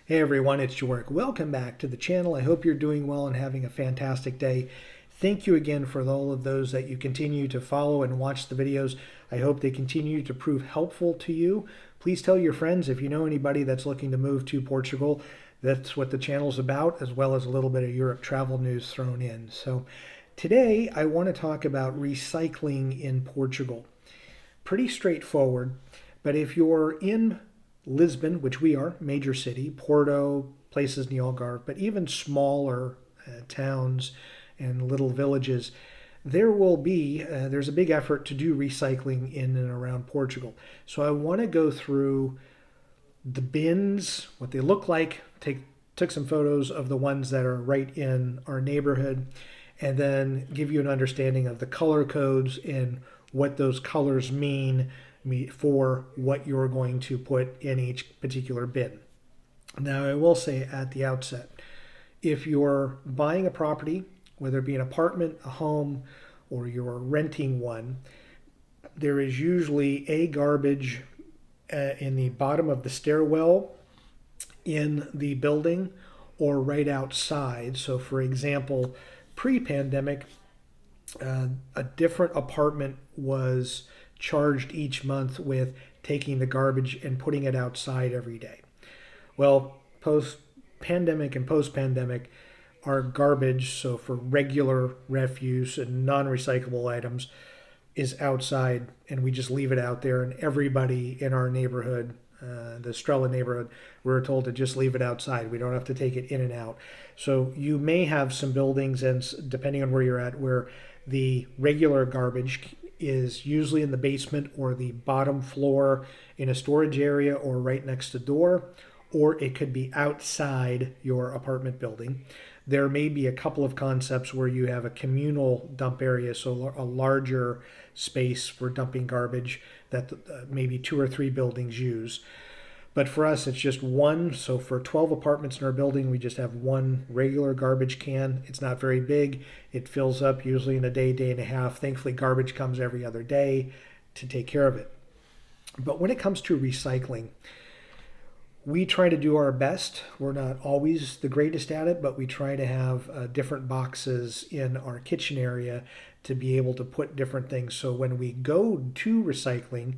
Hey everyone, it's Jorg. Welcome back to the channel. I hope you're doing well and having a fantastic day. Thank you again for all of those that you continue to follow and watch the videos. I hope they continue to prove helpful to you. Please tell your friends if you know anybody that's looking to move to Portugal. That's what the channel's about, as well as a little bit of Europe travel news thrown in. So today I want to talk about recycling in Portugal. Pretty straightforward, but if you're in Lisbon, which we are, major city, Porto, places in the Algarve, but even smaller towns and little villages, there's a big effort to do recycling in and around Portugal. So I want to go through the bins, what they look like, took some photos of the ones that are right in our neighborhood, and then give you an understanding of the color codes and what those colors mean for what you're going to put in each particular bin. Now, I will say at the outset, if you're buying a property, whether it be an apartment, a home, or you're renting one, there is usually a garbage in the bottom of the stairwell in the building or right outside. So, for example, pre-pandemic, a different apartment was charged each month with taking the garbage and putting it outside every day. Well, post-pandemic and post-pandemic, our garbage, so for regular refuse and non-recyclable items, is outside, and we just leave it out there. And everybody in our neighborhood, the Strella neighborhood, we're told to just leave it outside. We don't have to take it in and out. So you may have some buildings, and depending on where you're at, where the regular garbage is usually in the basement or the bottom floor in a storage area or right next to the door, or it could be outside your apartment building. There may be a couple of concepts where you have a communal dump area, so a larger space for dumping garbage that maybe 2 or 3 buildings use. But for us, it's just one. So for 12 apartments in our building, we just have one regular garbage can. It's not very big. It fills up usually in a day, day and a half. Thankfully, garbage comes every other day to take care of it. But when it comes to recycling, we try to do our best. We're not always the greatest at it, but we try to have different boxes in our kitchen area to be able to put different things. So when we go to recycling,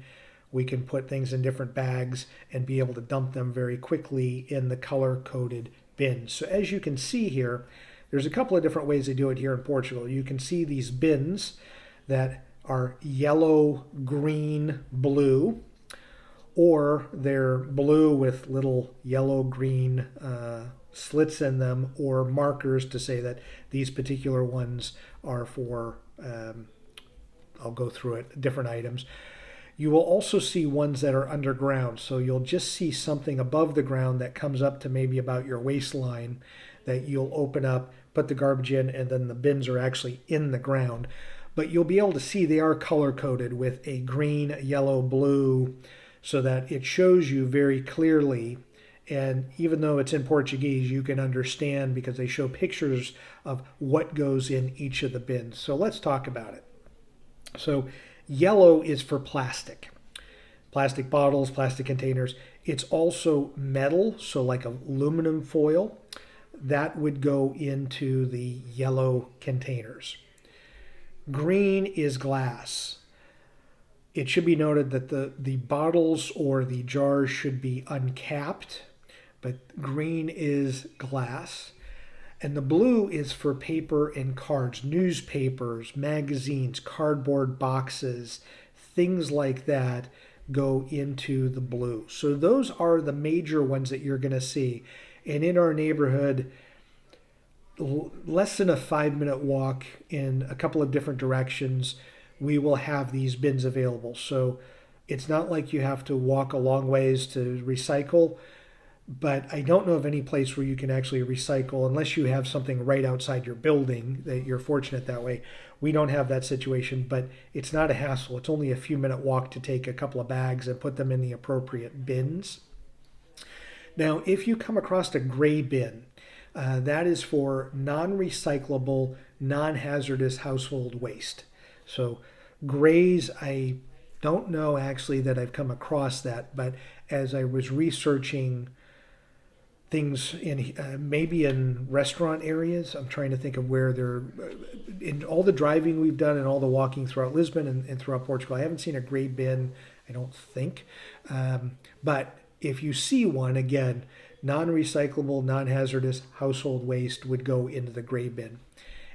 we can put things in different bags and be able to dump them very quickly in the color-coded bins. So as you can see here, there's a couple of different ways they do it here in Portugal. You can see these bins that are yellow, green, blue, or they're blue with little yellow, green slits in them, or markers to say that these particular ones are for, I'll go through it, different items. You will also see ones that are underground. So you'll just see something above the ground that comes up to maybe about your waistline that you'll open up, put the garbage in, and then the bins are actually in the ground. But you'll be able to see they are color coded with a green, yellow, blue, so that it shows you very clearly. And even though it's in Portuguese, you can understand because they show pictures of what goes in each of the bins. So let's talk about it. So yellow is for plastic bottles, plastic containers. It's also metal, so like aluminum foil, that would go into the yellow containers. Green is glass. It should be noted that the bottles or the jars should be uncapped, but green is glass. And the blue is for paper and cards, newspapers, magazines, cardboard boxes, things like that go into the blue. So those are the major ones that you're going to see. And in our neighborhood, less than a 5-minute walk in a couple of different directions, we will have these bins available. So it's not like you have to walk a long ways to recycle. But I don't know of any place where you can actually recycle unless you have something right outside your building that you're fortunate that way. We don't have that situation, but it's not a hassle. It's only a few-minute walk to take a couple of bags and put them in the appropriate bins. Now, if you come across a gray bin, that is for non-recyclable, non-hazardous household waste. So grays, I don't know actually that I've come across that, but as I was researching things in maybe in restaurant areas. I'm trying to think of where they're in all the driving we've done and all the walking throughout Lisbon and throughout Portugal. I haven't seen a gray bin, I don't think. But if you see one, again, non-recyclable, non-hazardous household waste would go into the gray bin.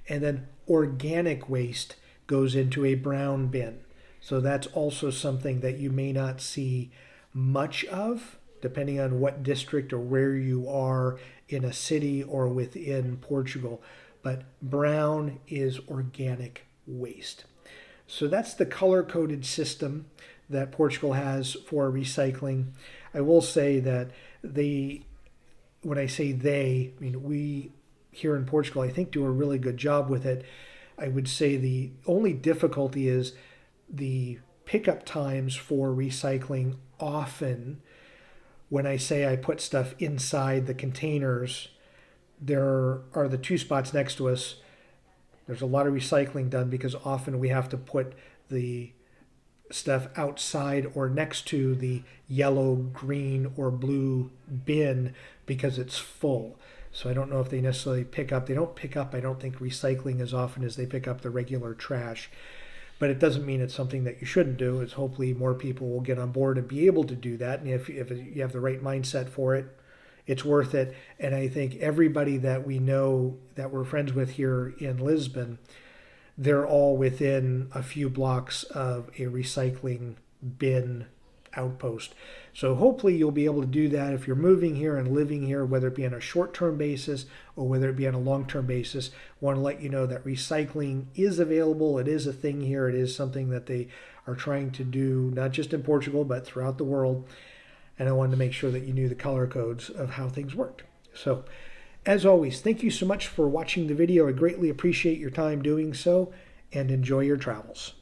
And then organic waste goes into a brown bin. So that's also something that you may not see much of, depending on what district or where you are in a city or within Portugal. But brown is organic waste. So that's the color-coded system that Portugal has for recycling. I will say that when I say they, I mean we here in Portugal, I think do a really good job with it. I would say the only difficulty is the pickup times for recycling. Often when I say I put stuff inside the containers, there are the two spots next to us. There's a lot of recycling done because often we have to put the stuff outside or next to the yellow, green, or blue bin because it's full. So I don't know if they necessarily pick up. They don't pick up, I don't think, recycling as often as they pick up the regular trash. But it doesn't mean it's something that you shouldn't do. It's hopefully more people will get on board and be able to do that. And if you have the right mindset for it, it's worth it. And I think everybody that we know that we're friends with here in Lisbon, they're all within a few blocks of a recycling bin outpost. So hopefully you'll be able to do that if you're moving here and living here, whether it be on a short-term basis or whether it be on a long-term basis. I want to let you know that recycling is available. It is a thing here. It is something that they are trying to do, not just in Portugal, but throughout the world. And I wanted to make sure that you knew the color codes of how things worked. So as always, thank you so much for watching the video. I greatly appreciate your time doing so, and enjoy your travels.